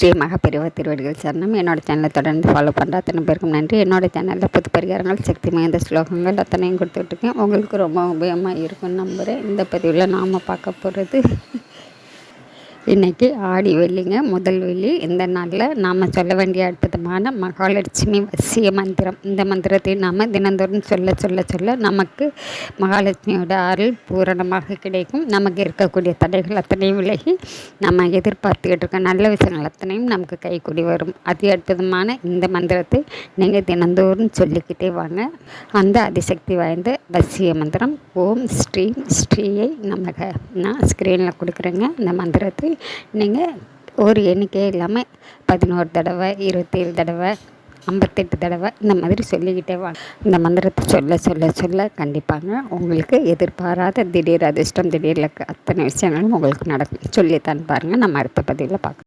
ஸ்ரீ மகாபெரிவா திருவடிகள் சரணம். என்னோடய சேனலை தொடர்ந்து ஃபாலோ பண்ணுற அத்தனை பேருக்கும் நன்றி. என்னோடய சேனலில் புது பரிகாரங்கள், சக்தி வாய்ந்த ஸ்லோகங்கள் அத்தனையும் கொடுத்துட்ருக்கேன். உங்களுக்கு ரொம்ப உபயோகமாக இருக்கும்னு நம்புகிறேன். இந்த பதிவில் நாம் பார்க்க போகிறது இன்றைக்கி ஆடி வெள்ளிங்க, முதல் வெள்ளி. இந்த நாளில் நாம் சொல்ல வேண்டிய அற்புதமான மகாலட்சுமி வசிய மந்திரம். இந்த மந்திரத்தை நாம் தினந்தோறும் சொல்ல சொல்ல சொல்ல நமக்கு மகாலட்சுமியோட அருள் பூரணமாக கிடைக்கும். நமக்கு இருக்கக்கூடிய தடைகள் அத்தனையும் விலகி நம்ம எதிர்பார்த்துக்கிட்டு இருக்க நல்ல விஷயங்கள் அத்தனையும் நமக்கு கைக்கூடி வரும். அதி அற்புதமான இந்த மந்திரத்தை நீங்கள் தினந்தோறும் சொல்லிக்கிட்டே வாங்க. அந்த அதிசக்தி வாய்ந்த வசிய மந்திரம் ஓம் ஸ்ரீம் ஸ்ரீயை நமக. நான் ஸ்க்ரீனில் கொடுக்குறேங்க. இந்த மந்திரத்தை நீங்கள் ஒரு எண்ணிக்கை இல்லாமல் 11 தடவை, 27 தடவை, 58 தடவை இந்த மாதிரி சொல்லிக்கிட்டே வாங்க. இந்த மந்திரத்தை சொல்ல சொல்ல சொல்ல கண்டிப்பாங்க உங்களுக்கு எதிர்பாராத திடீர் அதிர்ஷ்டம், திடீர் அத்தனை விஷயங்களும் உங்களுக்கு நடக்கும். சொல்லித்தான் பாருங்கள். நம்ம அடுத்த பதிவில் பார்க்கலாம்.